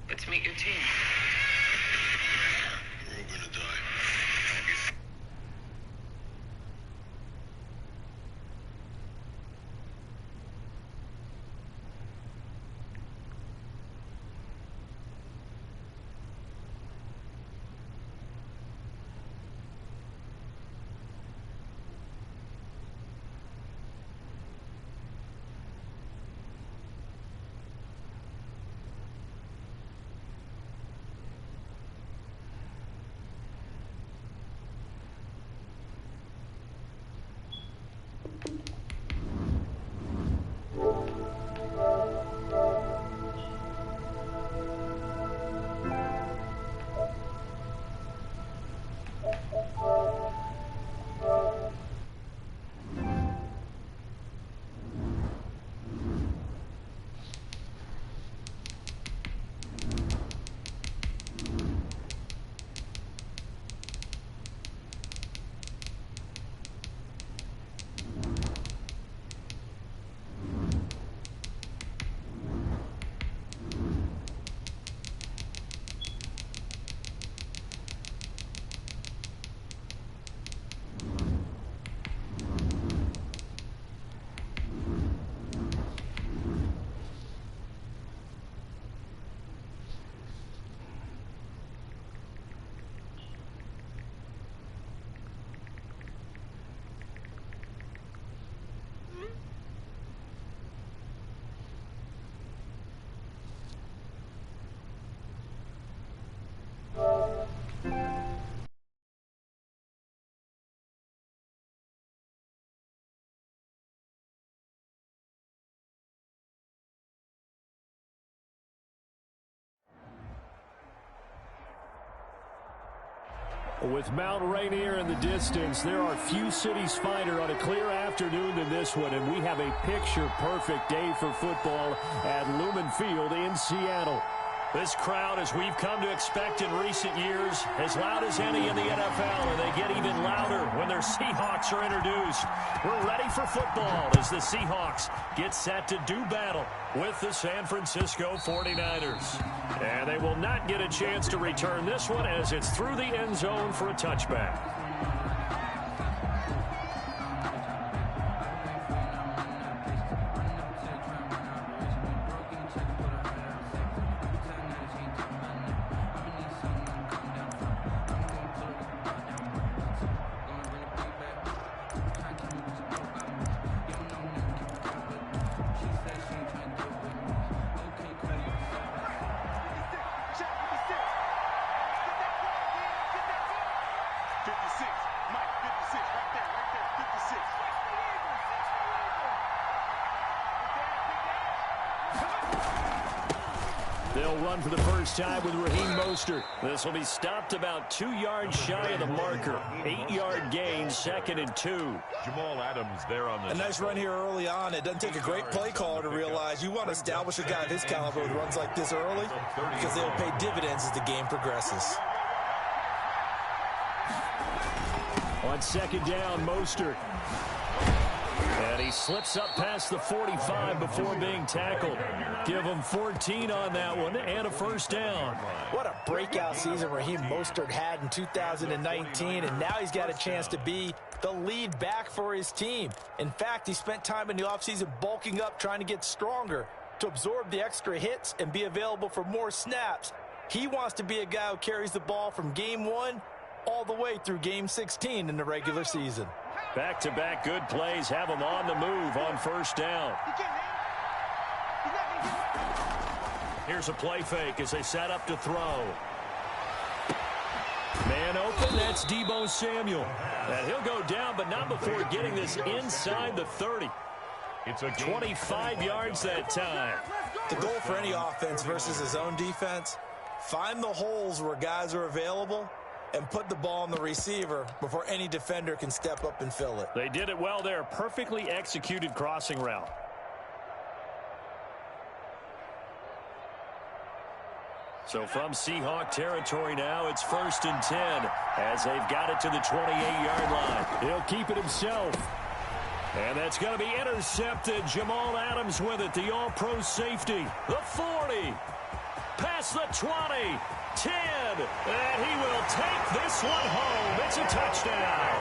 Let's meet your team. We're all gonna die. With Mount Rainier in the distance, there are few cities finer on a clear afternoon than this one, and we have a picture-perfect day for football at Lumen Field in Seattle. This crowd, as we've come to expect in recent years, as loud as any in the NFL, and they get even louder when their Seahawks are introduced. We're ready for football as the Seahawks get set to do battle with the San Francisco 49ers. And they will not get a chance to return this one as it's through the end zone for a touchback. They'll run for the first time with Raheem Mostert. This will be stopped about 2 yards shy of the marker. 8-yard gain, 2nd and 2. Jamal Adams there on the... A nice run here early on. It doesn't take a great play caller to realize you want to establish a guy of his caliber with runs like this early because they'll pay dividends as the game progresses. On 2nd down, Mostert. And he slips up past the 45 before being tackled. Give him 14 on that one and a first down. What a breakout season Raheem Mostert had in 2019, and now he's got a chance to be the lead back for his team. In fact, he spent time in the offseason bulking up, trying to get stronger to absorb the extra hits and be available for more snaps. He wants to be a guy who carries the ball from game 1 all the way through game 16 in the regular season. Back-to-back good plays have him on the move on first down. Here's a play fake as they set up to throw. Man open, that's Deebo Samuel. And he'll go down, but not before getting this inside the 30. It's a 25 yards that time. The goal for any offense versus his own defense, find the holes where guys are available and put the ball on the receiver before any defender can step up and fill it. They did it well there. Perfectly executed crossing route. So from Seahawk territory now, it's 1st and 10 as they've got it to the 28-yard line. He'll keep it himself. And that's going to be intercepted. Jamal Adams with it, the all-pro safety. The 40. Pass across the 20, 10, and he will take this one home. It's a touchdown.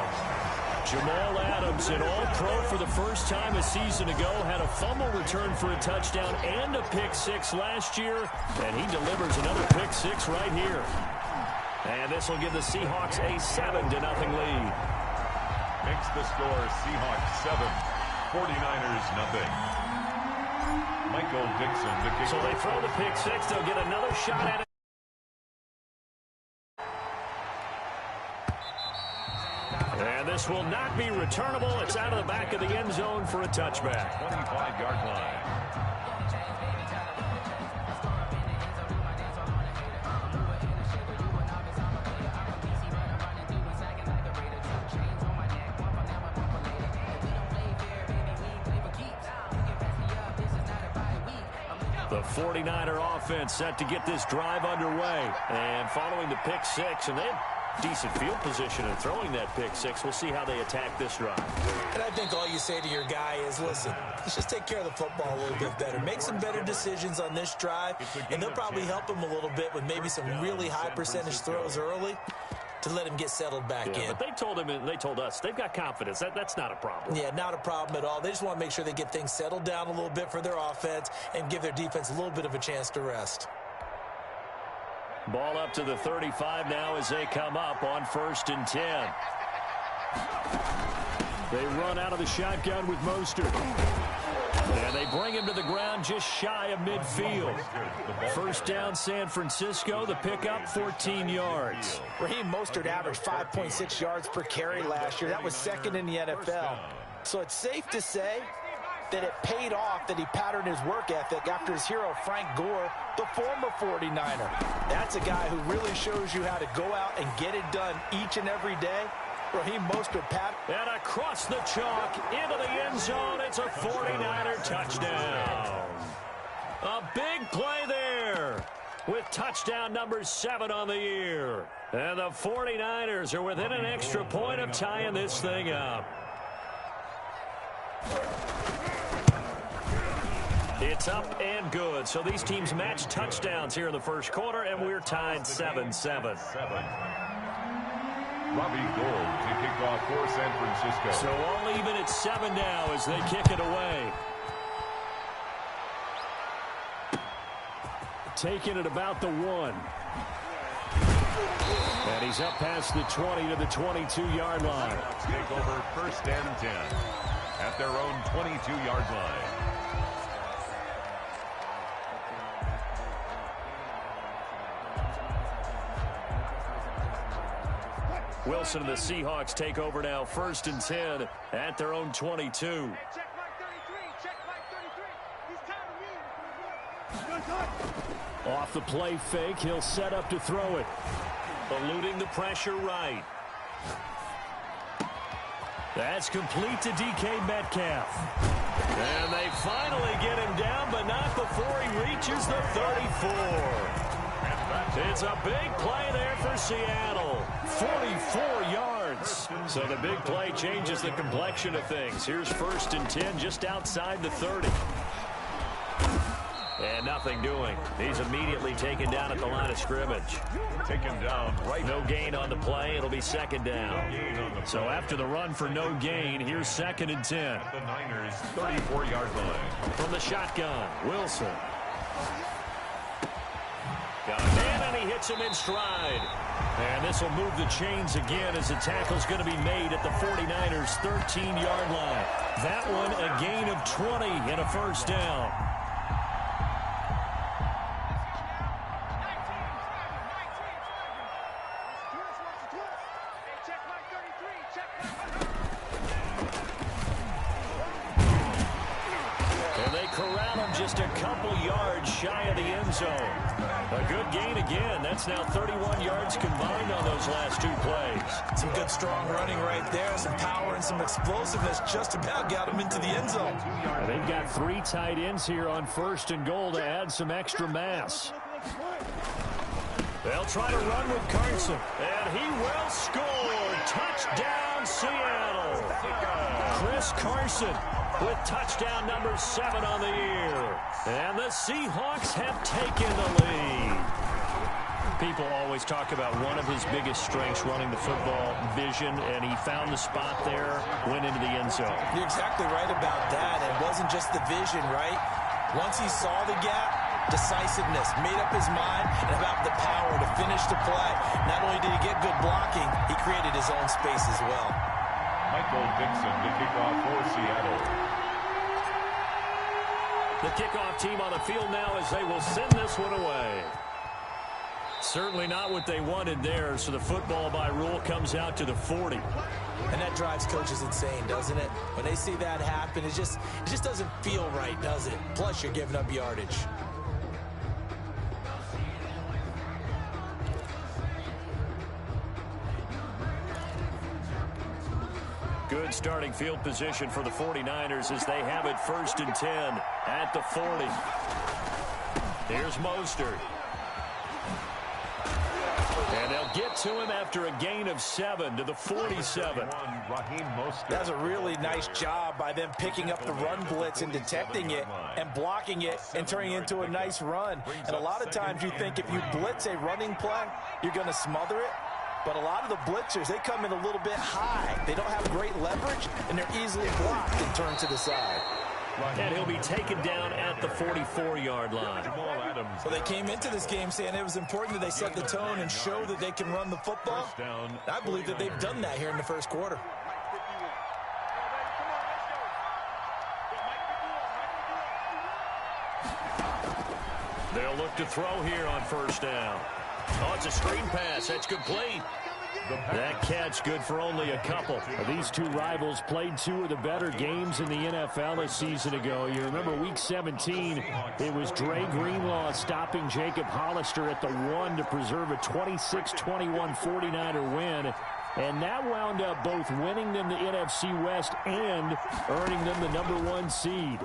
Jamal Adams, an all-pro for the first time a season ago, had a fumble return for a touchdown and a pick-6 last year, and he delivers another pick-6 right here. And this will give the Seahawks a 7-0 lead. Makes the score Seahawks 7, 49ers 0. Michael Dixon, the kicker. So they throw the pick-6. They'll get another shot at it. And this will not be returnable. It's out of the back of the end zone for a touchback. 25-yard line. The 49er offense set to get this drive underway. And following the pick-6, and they have decent field position in throwing that pick-6. We'll see how they attack this drive. And I think all you say to your guy is, listen, let's just take care of the football a little bit better. Make some better decisions on this drive, and they'll probably help him a little bit with maybe some really high percentage throws early to let him get settled back in. But they told him, and they told us, they've got confidence. That's not a problem. Yeah, not a problem at all. They just want to make sure they get things settled down a little bit for their offense and give their defense a little bit of a chance to rest. Ball up to the 35 now as they come up on 1st and 10. They run out of the shotgun with Mostert. And they bring him to the ground just shy of midfield. First down, San Francisco. The pickup, 14 yards. Raheem Mostert averaged 5.6 yards per carry last year. That was second in the NFL. So it's safe to say that it paid off that he patterned his work ethic after his hero, Frank Gore, the former 49er. That's a guy who really shows you how to go out and get it done each and every day. Raheem Mostert, and across the chalk into the end zone. It's a 49er touchdown. A big play there with touchdown number 7 on the year. And the 49ers are within an extra point of tying this thing up. It's up and good. So these teams match touchdowns here in the first quarter, and we're tied 7-7. Robbie Gould to kick off for San Francisco. So all even at 7 now as they kick it away. Taking it about the 1. And he's up past the 20 to the 22-yard line. Take over 1st and 10 at their own 22-yard line. Wilson and the Seahawks take over now, 1st and 10 at their own 22. Off the play fake, he'll set up to throw it. Eluding the pressure right. That's complete to DK Metcalf. And they finally get him down, but not before he reaches the 34. It's a big play there for Seattle. 44 yards. So the big play changes the complexion of things. Here's 1st and 10 just outside the 30. And nothing doing. He's immediately taken down at the line of scrimmage. Taken down right. No gain on the play. It'll be 2nd down. So after the run for no gain, here's 2nd and 10. At the Niners' 34-yard line. From the shotgun, Wilson. Got a man, and he hits him in stride. And this will move the chains again as the tackle's going to be made at the 49ers' 13-yard line. That one a gain of 20 and a 1st down. And they corral him just a couple yards shy of the end zone. A good gain again. That's now 31 yards combined on those last 2 plays. Some good, strong running right there. Some power and some explosiveness just about got him into the end zone. And they've got 3 tight ends here on 1st and goal to add some extra mass. They'll try to run with Carson. And he will score. Touchdown, Seattle. Chris Carson with touchdown number 7 on the year. And the Seahawks have taken the lead. People always talk about one of his biggest strengths running the football, vision, and he found the spot there, went into the end zone. You're exactly right about that. It wasn't just the vision, right? Once he saw the gap, decisiveness, made up his mind, and about the power to finish the play. Not only did he get good blocking, he created his own space as well. Michael Dixon to kick off for Seattle. The kickoff team on the field now as they will send this one away. Certainly not what they wanted there, so the football by rule comes out to the 40. And that drives coaches insane, doesn't it? When they see that happen, it just doesn't feel right, does it? Plus, you're giving up yardage. Good starting field position for the 49ers as they have it 1st and 10 at the 40. Here's Mostert. And they'll get to him after a gain of 7 to the 47. That's a really nice job by them picking up the run blitz and detecting it and blocking it and turning it into a nice run. And a lot of times you think if you blitz a running play, you're going to smother it. But a lot of the blitzers, they come in a little bit high. They don't have great leverage, and they're easily blocked and turned to the side. And he'll be taken down at the 44-yard line. Well, they came into this game saying it was important that they set the tone and show that they can run the football. I believe that they've done that here in the first quarter. They'll look to throw here on 1st down. Oh, it's a screen pass. That's complete. That catch good for only a couple. These two rivals played 2 of the better games in the NFL a season ago. You remember week 17, it was Dre Greenlaw stopping Jacob Hollister at the 1 to preserve a 26-21 49er win. And that wound up both winning them the NFC West and earning them the #1 seed.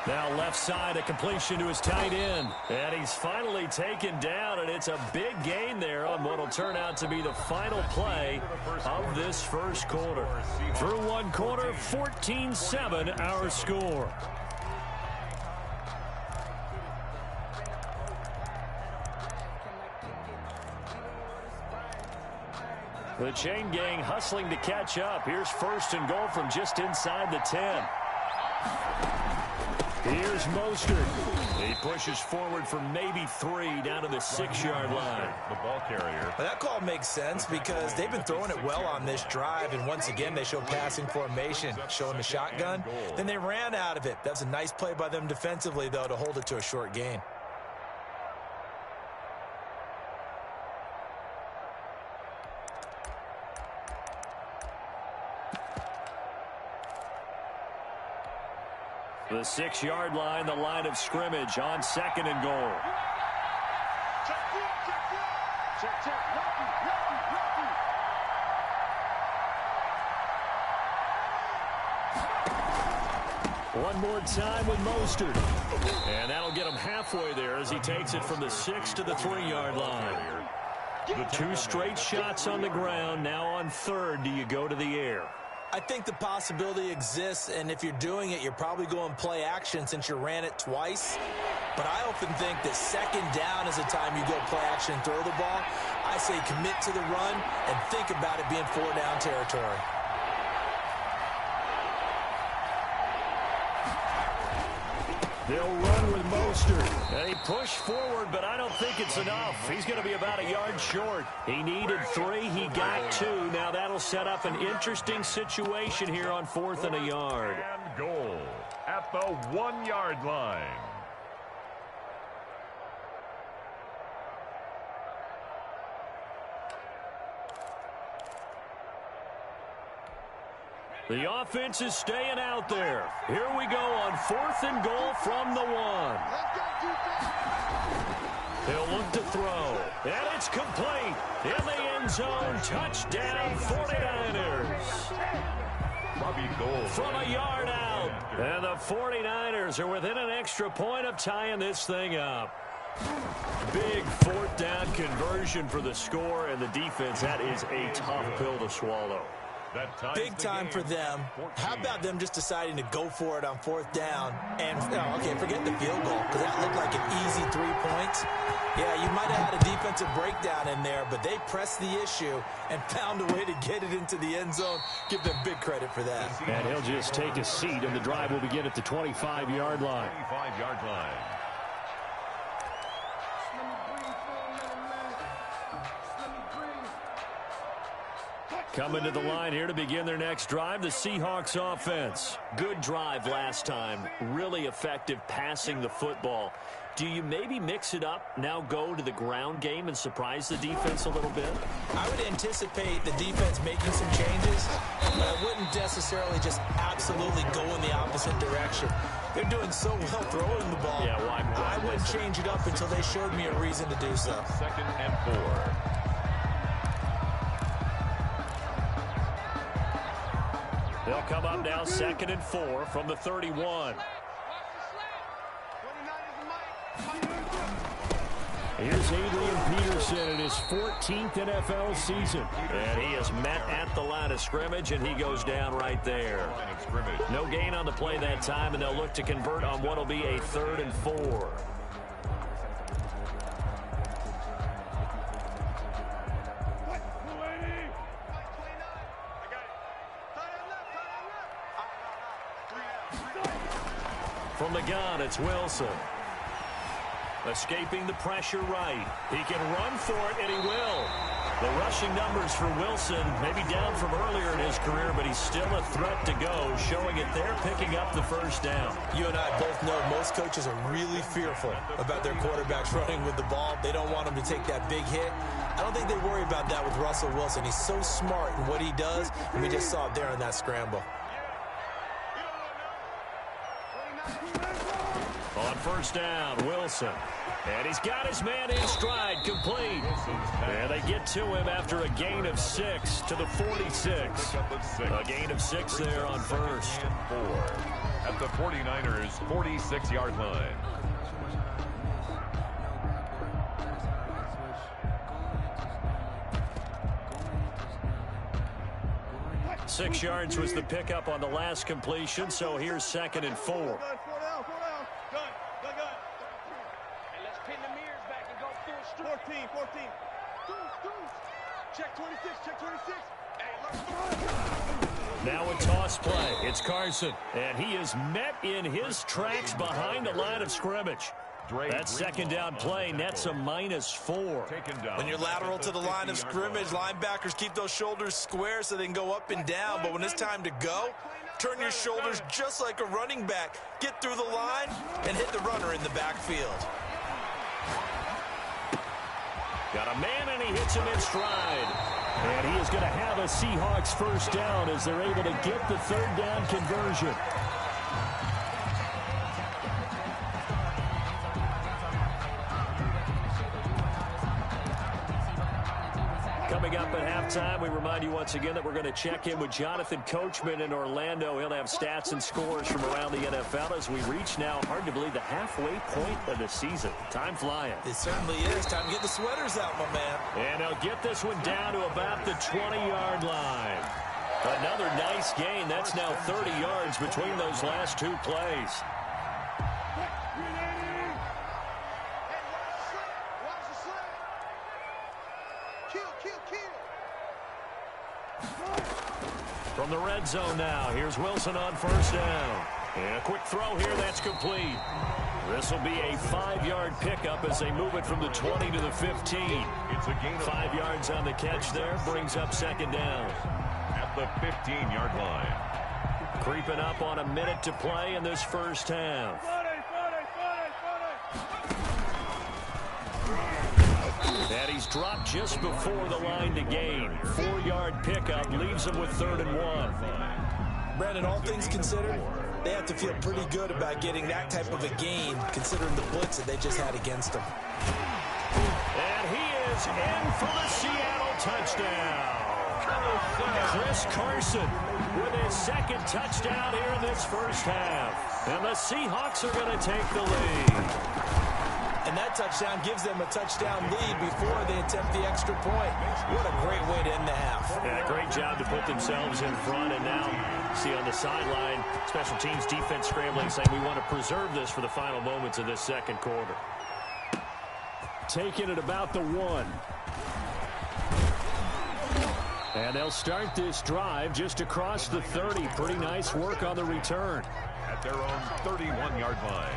Now left side, a completion to his tight end. And he's finally taken down, and it's a big gain there on what will turn out to be the final play of this first quarter. Through one quarter, 14-7 our score. The chain gang hustling to catch up. Here's 1st and goal from just inside the 10. Here's Mostert. He pushes forward for maybe 3 down to the 6-yard line. The ball carrier. Well, that call makes sense because they've been throwing it well on this drive, and once again they show passing formation, showing the shotgun. Then they ran out of it. That's a nice play by them defensively, though, to hold it to a short gain. The 6-yard line, the line of scrimmage on 2nd and goal. One more time with Mostert. And that'll get him halfway there as he takes it from the 6 to the 3-yard line. The 2 straight shots on the ground. Now on 3rd, do you go to the air? I think the possibility exists, and if you're doing it, you're probably going play action since you ran it twice. But I often think that 2nd down is the time you go play action and throw the ball. I say commit to the run and think about it being 4-down territory. They'll run with Mostert. They push forward, but I don't think it's enough. He's going to be about a yard short. He needed 3. He got 2. Now that'll set up an interesting situation here on 4th and a yard. And goal at the 1-yard line. The offense is staying out there. Here we go on 4th and goal from the 1. He'll look to throw. And it's complete. In the end zone. Touchdown 49ers. From a yard out. And the 49ers are within an extra point of tying this thing up. Big 4th down conversion for the score, and the defense, that is a tough pill to swallow. Big time for them. How about them just deciding to go for it on 4th down? And, okay, forget the field goal, because that looked like an easy 3 points. Yeah, you might have had a defensive breakdown in there, but they pressed the issue and found a way to get it into the end zone. Give them big credit for that. And he'll just take a seat, and the drive will begin at the 25-yard line. 25-yard line. Coming to the line here to begin their next drive, the Seahawks offense. Good drive last time. Really effective passing the football. Do you maybe mix it up, now go to the ground game and surprise the defense a little bit? I would anticipate the defense making some changes, but I wouldn't necessarily just absolutely go in the opposite direction. They're doing so well throwing the ball. Yeah, why I wouldn't change it up until they showed me a reason to do so. 2nd and 4. They'll come up now 2nd and 4 from the 31. Here's Adrian Peterson in his 14th NFL season. And he is met at the line of scrimmage, and he goes down right there. No gain on the play that time, and they'll look to convert on what will be a 3rd and 4. From the gun, it's Wilson. Escaping the pressure right. He can run for it, and he will. The rushing numbers for Wilson, maybe down from earlier in his career, but he's still a threat to go, showing it there, picking up the 1st down. You and I both know most coaches are really fearful about their quarterbacks running with the ball. They don't want them to take that big hit. I don't think they worry about that with Russell Wilson. He's so smart in what he does, and we just saw it there in that scramble. On 1st down, Wilson. And he's got his man in stride, complete. And they get to him after a gain of 6 to the 46. A gain of 6 there on 1st. And 4 at the 49ers' 46-yard line. Six yards was the pickup on the last completion, so here's 2nd and 4. Now a toss play. It's Carson, and he is met in his tracks behind the line of scrimmage. That 2nd down play nets a -4. When you're lateral to the line of scrimmage, linebackers keep those shoulders square so they can go up and down. But when it's time to go, turn your shoulders just like a running back. Get through the line and hit the runner in the backfield. Got a man, and he hits him in stride. And he is going to have a Seahawks 1st down as they're able to get the 3rd down conversion. Coming up at halftime, we remind you once again that we're going to check in with Jonathan Coachman in Orlando. He'll have stats and scores from around the NFL as we reach now, hard to believe, the halfway point of the season. Time flying. It certainly is. Time to get the sweaters out, my man. And he'll get this one down to about the 20-yard line. Another nice gain. That's now 30 yards between those last 2 plays. From the red zone now, here's Wilson on 1st down. And a quick throw here, that's complete. This will be a 5-yard pickup as they move it from the 20 to the 15. It's a gain of 5 yards on the catch there, brings up 2nd down. At the 15-yard line. Creeping up on a minute to play in this 1st half. And he's dropped just before the line to gain. 4-yard pickup leaves him with 3rd and 1. Brandon, all things considered, they have to feel pretty good about getting that type of a gain, considering the blitz that they just had against them. And he is in for the Seattle touchdown. Chris Carson with his 2nd touchdown here in this 1st half. And the Seahawks are going to take the lead. And that touchdown gives them a touchdown lead before they attempt the extra point. What a great way to end the half. Yeah, great job to put themselves in front. And now, see on the sideline, special teams defense scrambling, saying we want to preserve this for the final moments of this second quarter. Taking it about the 1. And they'll start this drive just across the 30. Pretty nice work on the return. At their own 31-yard line.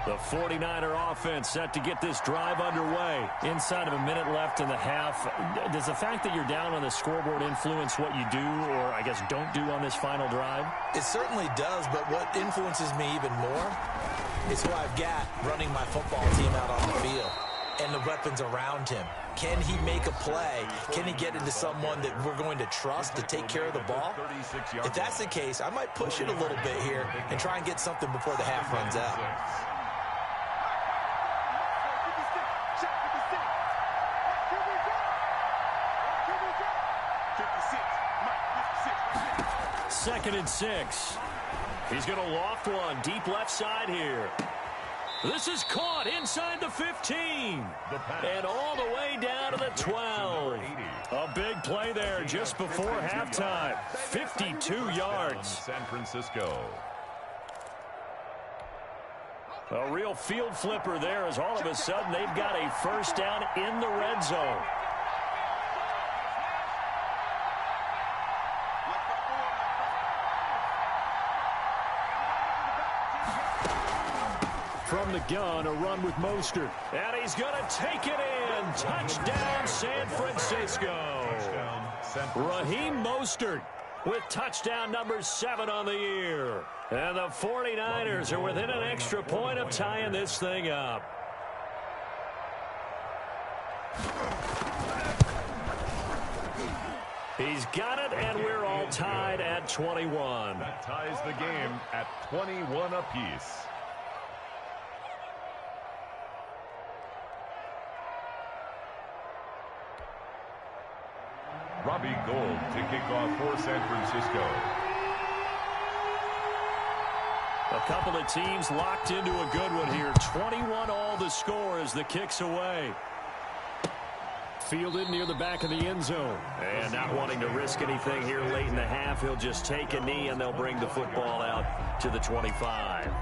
The 49er offense set to get this drive underway. Inside of a minute left in the half. Does the fact that you're down on the scoreboard influence what you do or, I guess, don't do on this final drive? It certainly does, but what influences me even more is who I've got running my football team out on the field and the weapons around him. Can he make a play? Can he get into someone that we're going to trust to take care of the ball? If that's the case, I might push it a little bit here and try and get something before the half runs out. Second and 6. He's going to loft one deep left side here. This is caught inside the 15. And all the way down to the 12. A big play there just before halftime. 52 yards. San Francisco. A real field flipper there as all of a sudden they've got a first down in the red zone. From the gun, a run with Mostert. And he's going to take it in. Touchdown, San Francisco. Raheem Mostert with touchdown number 7 on the year. And the 49ers are within an extra point of tying this thing up. He's got it, and we're all tied at 21. That ties the game at 21 apiece. Robbie Gould to kick off for San Francisco. A couple of teams locked into a good one here. 21 all the score as the kick's away. Fielded near the back of the end zone. And not wanting to risk anything here late in the half, he'll just take a knee and they'll bring the football out to the 25.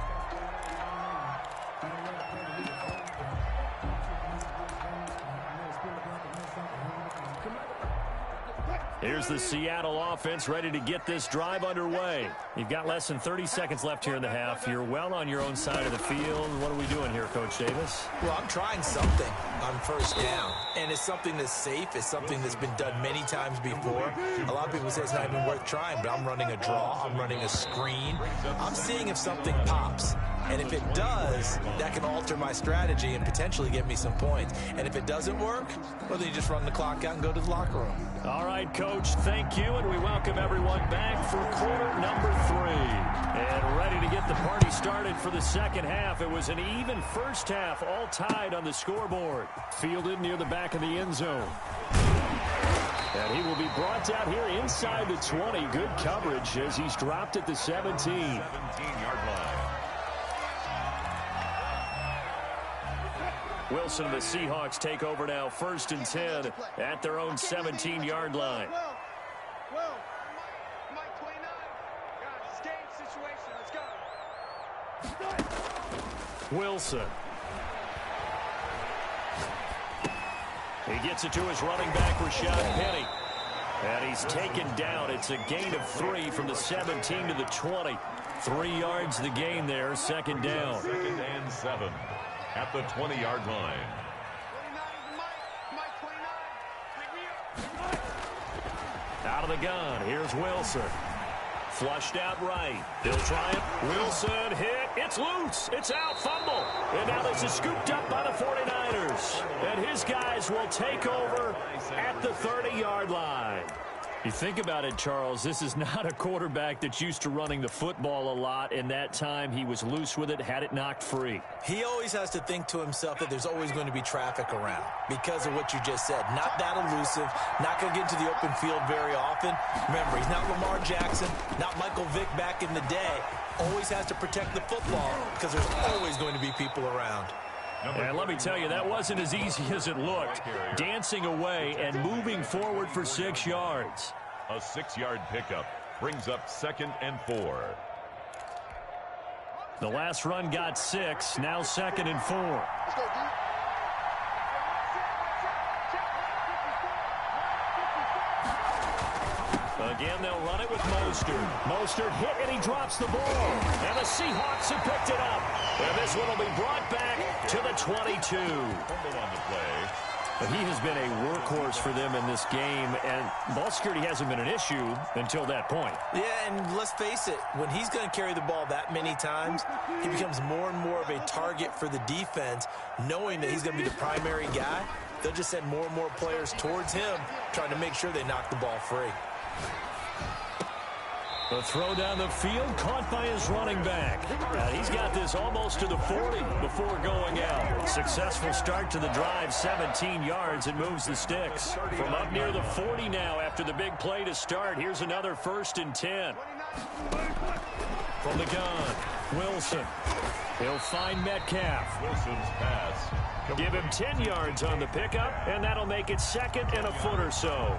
Here's the Seattle offense ready to get this drive underway. You've got less than 30 seconds left here in the half. You're well on your own side of the field. What are we doing here, Coach Davis? Well, I'm trying something on first down. And it's something that's safe. It's something that's been done many times before. A lot of people say it's not even worth trying, but I'm running a draw. I'm running a screen. I'm seeing if something pops. And if it does, that can alter my strategy and potentially get me some points. And if it doesn't work, well, then you just run the clock out and go to the locker room. All right, Coach, thank you. And we welcome everyone back for quarter number 3. And ready to get the party started for the second half. It was an even first half, all tied on the scoreboard. Fielded near the back of the end zone. And he will be brought out here inside the 20. Good coverage as he's dropped at the 17. 17-yard line. Wilson and the Seahawks take over now, 1st and 10 at their own 17-yard line. Wilson. He gets it to his running back, Rashad Penny. And he's taken down. It's a gain of 3 from the 17 to the 20. 3 yards the gain there, second down. 2nd and 7 at the 20-yard line. Out of the gun, here's Wilson. Flushed out right. They'll try it. Wilson hit. It's loose. It's out. Fumble. And now this is scooped up by the 49ers. And his guys will take over at the 30-yard line. You think about it, Charles, this is not a quarterback that's used to running the football a lot, and that time he was loose with it, had it knocked free. He always has to think to himself that there's always going to be traffic around because of what you just said. Not that elusive, not going to get into the open field very often. Remember, he's not Lamar Jackson, not Michael Vick back in the day. Always has to protect the football because there's always going to be people around. And let me tell you, that wasn't as easy as it looked. Dancing away and moving forward for 6 yards. A 6-yard pickup brings up 2nd and 4. The last run got 6, now 2nd and 4. Again, they'll run it with Mostert. Mostert hit, and he drops the ball. And the Seahawks have picked it up. And this one will be brought back to the 22. Fumble on the play. But he has been a workhorse for them in this game, and ball security hasn't been an issue until that point. Yeah, and let's face it, when he's going to carry the ball that many times, he becomes more and more of a target for the defense, knowing that he's going to be the primary guy. They'll just send more and more players towards him, trying to make sure they knock the ball free. The throw down the field, caught by his running back. He's got this almost to the 40 before going out. Successful start to the drive, 17 yards, and moves the sticks. From up near the 40 now after the big play to start, here's another 1st and 10. From the gun, Wilson. He'll find Metcalf. Wilson's pass. Give him 10 yards on the pickup, and that'll make it 2nd and a foot or so.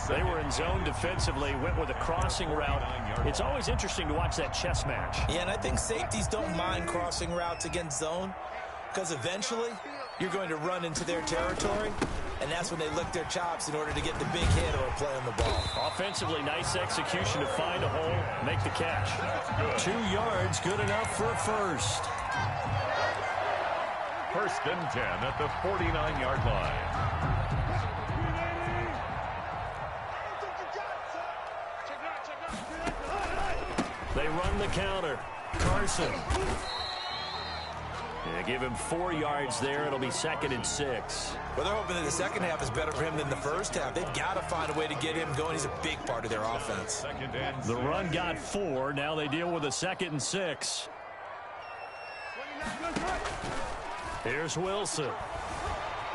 They were in zone defensively, went with a crossing route. It's always interesting to watch that chess match. Yeah, and I think safeties don't mind crossing routes against zone because eventually you're going to run into their territory, and that's when they lick their chops in order to get the big hit or a play on the ball. Offensively, nice execution to find a hole, make the catch. 2 yards, good enough for a first. 1st and 10 at the 49-yard line. They run the counter. Carson. Yeah, give him 4 yards there. It'll be 2nd and 6. Well, they're hoping that the second half is better for him than the first half. They've got to find a way to get him going. He's a big part of their offense. The run got 4. Now they deal with a 2nd and 6. Here's Wilson.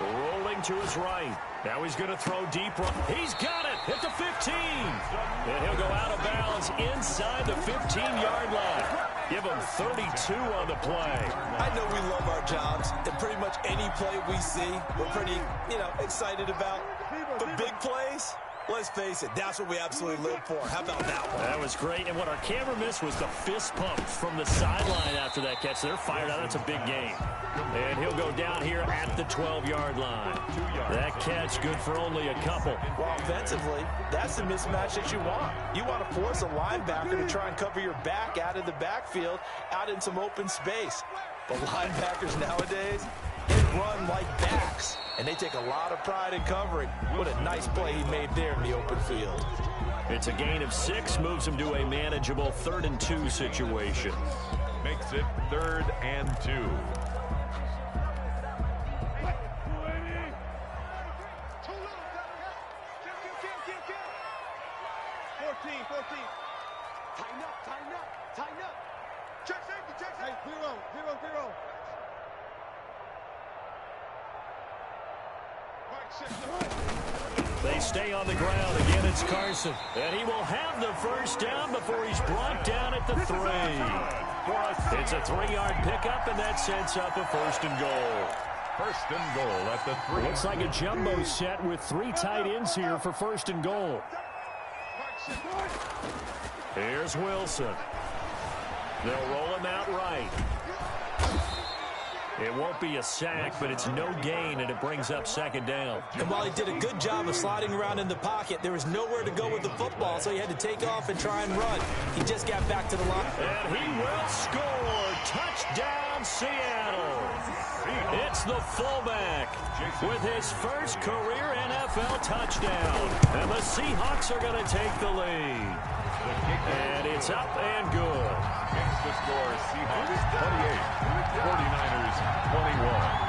Rolling to his right. Now he's going to throw deep. He's got it at the 15. And he'll go out of bounds inside the 15-yard line. Give him 32 on the play. I know we love our jobs, and pretty much any play we see, we're pretty, excited about. But big plays, let's face it, that's what we absolutely live for. How about that one? That was great. And what our camera missed was the fist pump from the sideline after that catch. They're fired out. That's a big game. And he'll go down here at the 12-yard line. That catch good for only a couple. Well, offensively, that's the mismatch that you want. You want to force a linebacker to try and cover your back out of the backfield, out in some open space. But linebackers nowadays, they run like backs, and they take a lot of pride in covering. What a nice play he made there in the open field. It's a gain of 6, moves him to a manageable 3rd and 2 situation. Makes it 3rd and 2. They stay on the ground. Again, it's Carson. And he will have the first down before he's brought down at the 3. It's a 3-yard pickup, and that sets up a 1st and goal. 1st and goal at the 3. Looks like a jumbo set with 3 tight ends here for 1st and goal. Here's Wilson. They'll roll him out right. It won't be a sack, but it's no gain, and it brings up 2nd down. And while he did a good job of sliding around in the pocket, there was nowhere to go with the football, so he had to take off and try and run. He just got back to the line. And he will score. Touchdown, Seattle. It's the fullback with his first career NFL touchdown. And the Seahawks are going to take the lead. And it's up and good. Makes the score Seahawks 28, 49ers 21.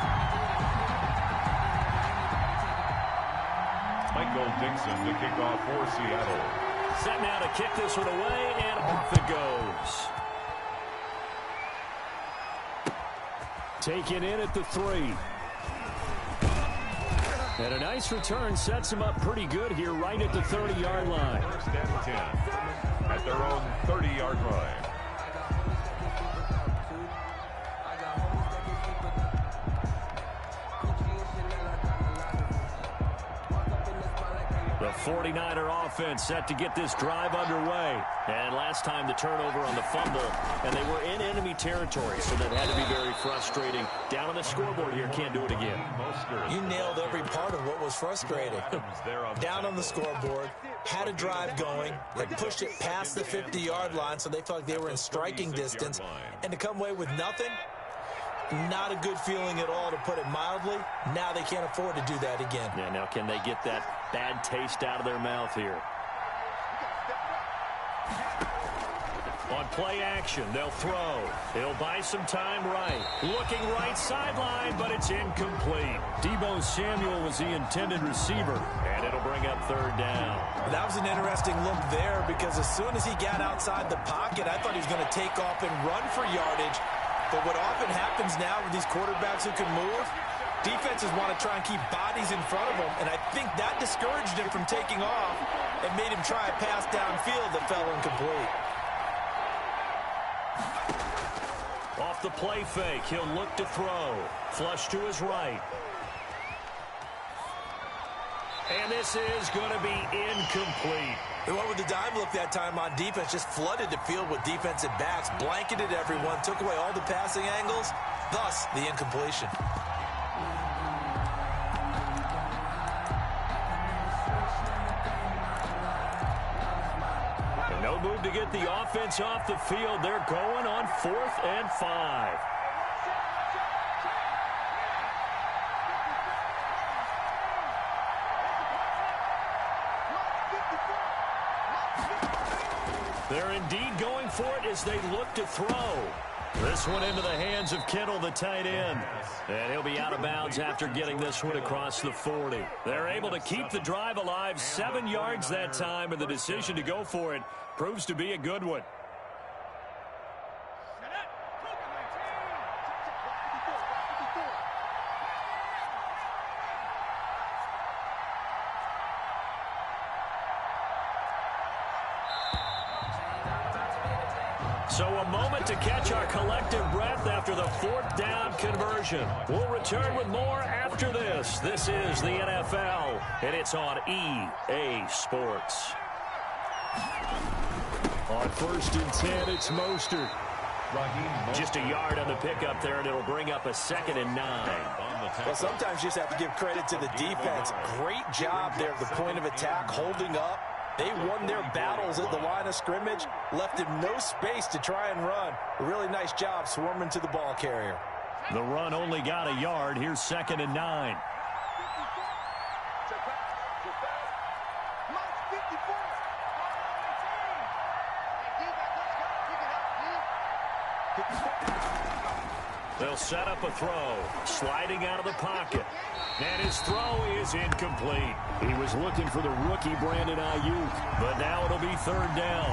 Michael Dixon to kick off for Seattle. Set now to kick this one away, and off it goes. Taken in at the 3. And a nice return sets him up pretty good here right at the 30-yard line. First and 10 at their own 30-yard line. The 49er offense set to get this drive underway. And last time the turnover on the fumble, and they were in enemy territory, so that had to be very frustrating. Down on the scoreboard here, can't do it again. You nailed every part of what was frustrating. Down on the scoreboard, had a drive going, they pushed it past the 50-yard line, so they felt like they were in striking distance, and to come away with nothing, not a good feeling at all, to put it mildly. Now they can't afford to do that again. Yeah, now can they get that bad taste out of their mouth here? On play action, they'll throw. He'll buy some time right. Looking right sideline, but it's incomplete. Deebo Samuel was the intended receiver. And it'll bring up third down. That was an interesting look there, because as soon as he got outside the pocket, I thought he was going to take off and run for yardage. But what often happens now with these quarterbacks who can move, defenses want to try and keep bodies in front of them, and I think that discouraged him from taking off and made him try a pass downfield that fell incomplete. Off the play fake, he'll look to throw. Flush to his right. And this is going to be incomplete. They went with the dime look that time on defense, just flooded the field with defensive backs, blanketed everyone, took away all the passing angles, thus the incompletion. And no move to get the offense off the field. They're going on 4th and 5. They're indeed going for it as they look to throw. This one into the hands of Kittle, the tight end. And he'll be out of bounds after getting this one across the 40. They're able to keep the drive alive, 7 yards that time, and the decision to go for it proves to be a good one. So a moment to catch our collective breath after the 4th down conversion. We'll return with more after this. This is the NFL, and it's on EA Sports. On 1st and 10, it's Mostert. Just a yard on the pickup there, and it'll bring up a 2nd and 9. Well, sometimes you just have to give credit to the defense. Great job there at the point of attack, holding up. They won their battles at the line of scrimmage, left him no space to try and run. A really nice job swarming to the ball carrier. The run only got a yard. Here's 2nd and 9. They'll set up a throw, sliding out of the pocket. And his throw is incomplete. He was looking for the rookie Brandon Ayuk, but now it'll be 3rd down.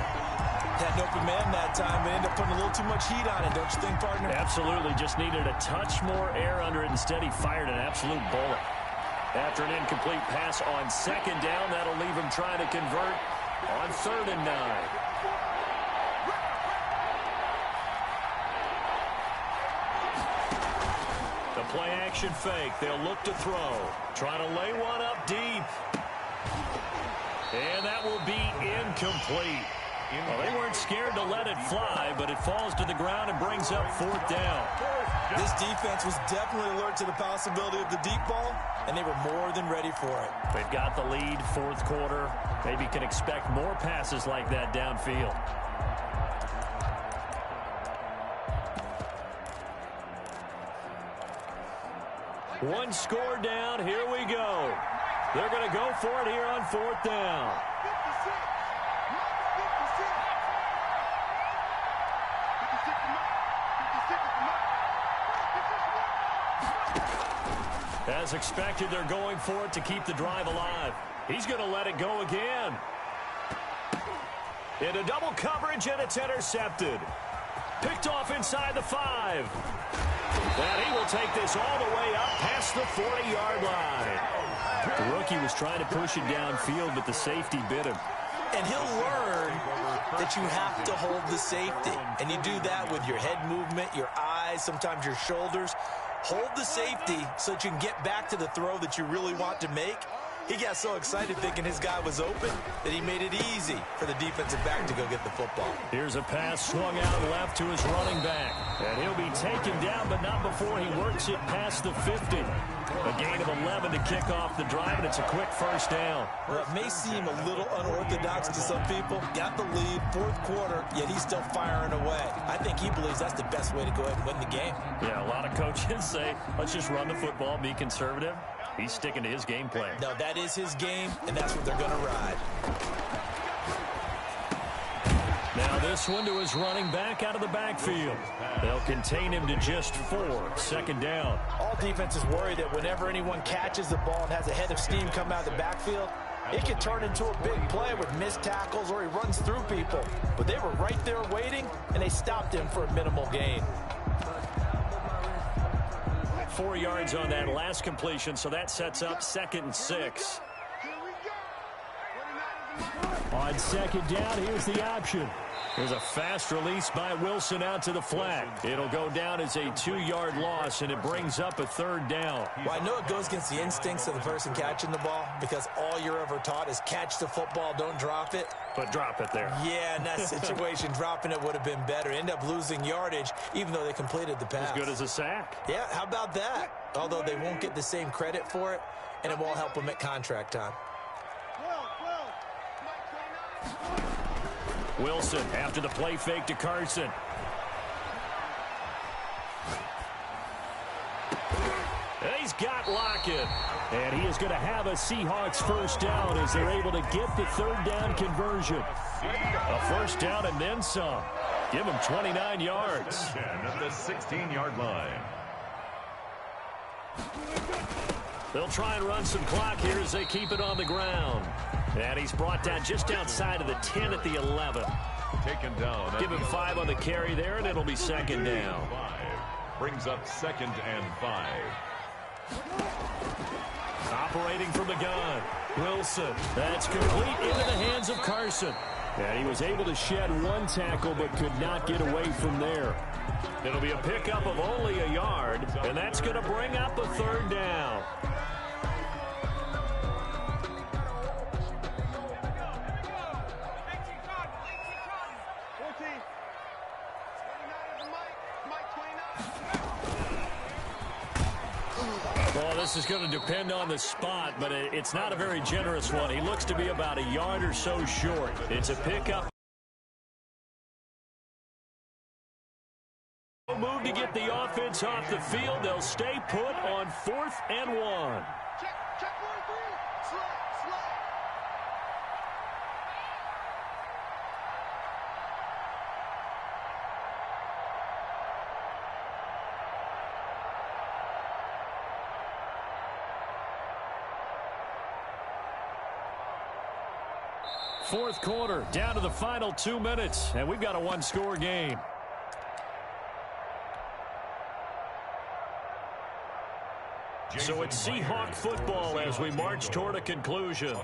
Had an open man that time, but ended up putting a little too much heat on it, don't you think, partner? Absolutely, just needed a touch more air under it. Instead, he fired an absolute bullet. After an incomplete pass on 2nd down, that'll leave him trying to convert on 3rd and 9. The play action fake. They'll look to throw. Trying to lay one up deep. And that will be incomplete. Well, they weren't scared to let it fly, but it falls to the ground and brings up 4th down. This defense was definitely alert to the possibility of the deep ball, and they were more than ready for it. They've got the lead, 4th quarter. Maybe can expect more passes like that downfield. One score down. Here we go. They're going to go for it here on 4th down. As expected, they're going for it to keep the drive alive. He's going to let it go again. Into double coverage, and it's intercepted. Picked off inside the 5. And he will take this all the way up past the 40-yard line. The rookie was trying to push it downfield, but the safety bit him. And he'll learn that you have to hold the safety. And you do that with your head movement, your eyes, sometimes your shoulders. Hold the safety so that you can get back to the throw that you really want to make. He got so excited thinking his guy was open that he made it easy for the defensive back to go get the football. Here's a pass swung out left to his running back. And he'll be taken down, but not before he works it past the 50. A gain of 11 to kick off the drive, and it's a quick first down. Well, it may seem a little unorthodox to some people. Got the lead, fourth quarter, yet he's still firing away. I think he believes that's the best way to go ahead and win the game. Yeah, a lot of coaches say, let's just run the football, be conservative. He's sticking to his game plan. No, that is his game, and that's what they're going to ride. Now this one to his running back out of the backfield. They'll contain him to just 4. Second down. All defenses worry that whenever anyone catches the ball and has a head of steam come out of the backfield, it can turn into a big play with missed tackles or he runs through people. But they were right there waiting, and they stopped him for a minimal gain. 4 yards on that last completion, so that sets up 2nd and 6. On second down, here's the option. There's a fast release by Wilson out to the flat. It'll go down as a 2-yard loss, and it brings up a 3rd down. Well, I know it goes against the instincts of the person catching the ball because all you're ever taught is catch the football, don't drop it. But drop it there. Yeah, in that situation, dropping it would have been better. End up losing yardage, even though they completed the pass. As good as a sack. Yeah, how about that? Although they won't get the same credit for it, and it won't help them at contract time. Wilson after the play fake to Carson. And he's got Lockett. And he is going to have a Seahawks first down as they're able to get the 3rd down conversion. A first down and then some. Give him 29 yards. At the 16-yard line. They'll try and run some clock here as they keep it on the ground. And he's brought down just outside of the 10 at the 11. Taken down. Give him 5 on the carry there, and it'll be 2nd down. 5. Brings up 2nd and 5. Operating from the gun. Wilson. That's complete into the hands of Carson. And he was able to shed 1 tackle but could not get away from there. It'll be a pickup of only a yard, and that's going to bring up a 3rd down. Well, this is going to depend on the spot, but it's not a very generous one. He looks to be about a yard or so short. It's a pickup. Move to get the offense off the field. They'll stay put on 4th and 1. Fourth quarter, down to the final 2 minutes, and we've got a 1-score game. So it's Seahawk football as we march toward a conclusion.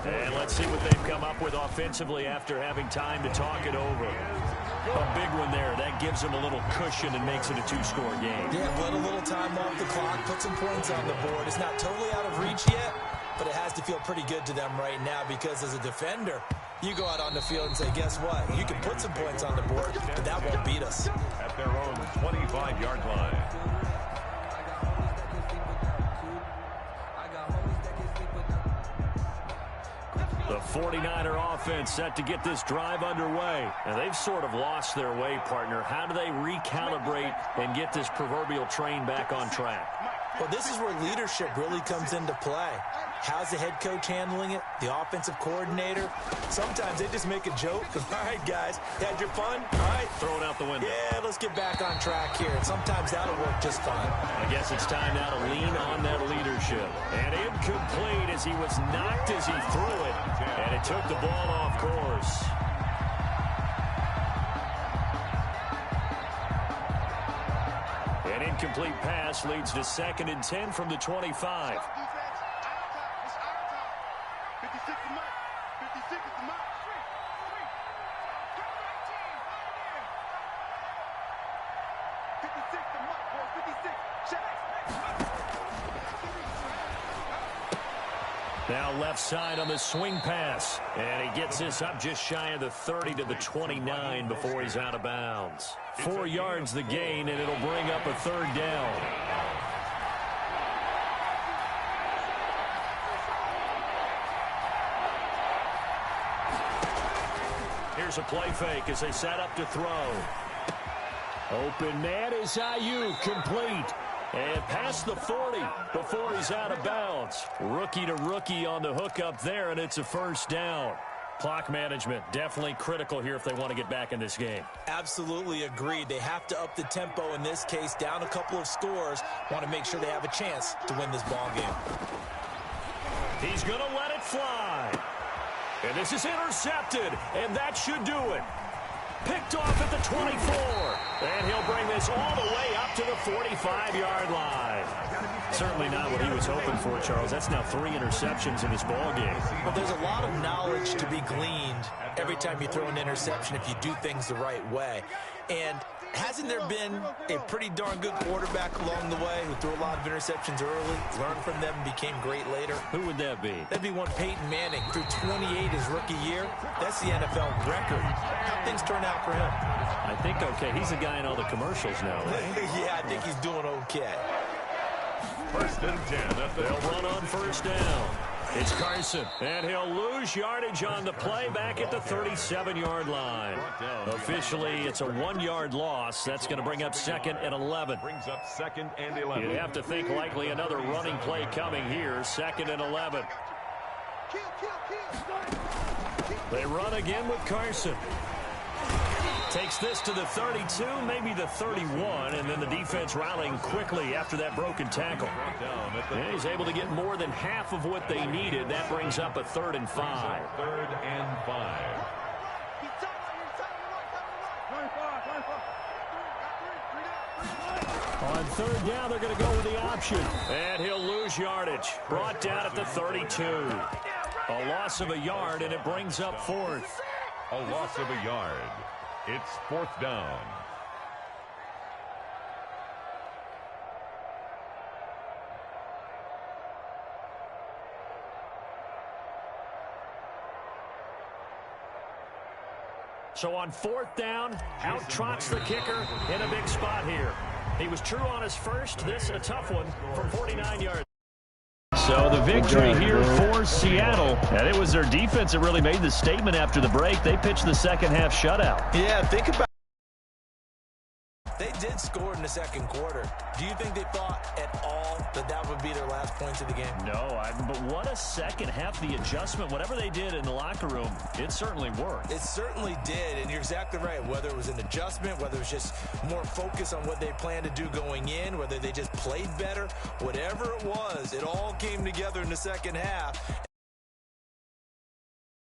And let's see what they've come up with offensively after having time to talk it over. A big one there. That gives them a little cushion and makes it a 2-score game. Yeah, let a little time off the clock, put some points on the board. It's not totally out of reach yet, but it has to feel pretty good to them right now because as a defender, you go out on the field and say, guess what? You can put some points on the board, but that won't beat us. At their own 25-yard line. The 49er offense set to get this drive underway. And they've sort of lost their way, partner. How do they recalibrate and get this proverbial train back on track? Well, this is where leadership really comes into play. How's the head coach handling it? The offensive coordinator? Sometimes they just make a joke. All right, guys, had your fun? All right. Throw it out the window. Yeah, let's get back on track here. And sometimes that'll work just fine. I guess it's time now to lean on that leadership. And incomplete as he was knocked as he threw it. And it took the ball off course. An incomplete pass leads to 2nd and 10 from the 25. Now left side on the swing pass. And he gets this up just shy of the 30 to the 29 before he's out of bounds. 4 yards the gain, and it'll bring up a 3rd down. Here's a play fake as they set up to throw. Open man is Ayuk, complete. And past the 40 before he's out of bounds. Rookie to rookie on the hookup there, and it's a 1st down. Clock management definitely critical here if they want to get back in this game. Absolutely agreed. They have to up the tempo in this case, down a couple of scores. Want to make sure they have a chance to win this ball game. He's going to let it fly. And this is intercepted, and that should do it. Picked off at the 24. And he'll bring this all the way up to the 45-yard line. Certainly not what he was hoping for, Charles. That's now 3 interceptions in this ball game. But there's a lot of knowledge to be gleaned every time you throw an interception if you do things the right way. And hasn't there been a pretty darn good quarterback along the way who threw a lot of interceptions early, learned from them, and became great later? Who would that be? That'd be one Peyton Manning. Threw 28 his rookie year. That's the NFL record. How things turn out for him? I think okay. He's the guy in all the commercials now, right? Yeah, I think he's doing okay. 1st and 10. They'll run on 1st down. It's Carson, and he'll lose yardage on the play back at the 37-yard line. Officially, it's a 1-yard loss. That's going to bring up 2nd and 11. Brings up 2nd and 11. You'd have to think likely another running play coming here, 2nd and 11. They run again with Carson. Takes this to the 32, maybe the 31, and then the defense rallying quickly after that broken tackle. And he's able to get more than half of what they needed. That brings up a 3rd and 5. 3rd and 5. On 3rd down, they're going to go with the option. And he'll lose yardage. Brought down at the 32. A loss of a yard, and it brings up 4th. A loss of a yard. It's 4th down. So on 4th down, out trots the kicker in a big spot here. He was true on his first. This a tough one from 49 yards. So the victory here for Seattle. And it was their defense that really made the statement after the break. They pitched the second-half shutout. Yeah, think about it. They did score in the 2nd quarter. Do you think they thought at all that that would be their last points of the game? No, but what a second half. The adjustment, whatever they did in the locker room, it certainly worked. It certainly did, and you're exactly right. Whether it was an adjustment, whether it was just more focus on what they planned to do going in, whether they just played better, whatever it was, it all came together in the 2nd half.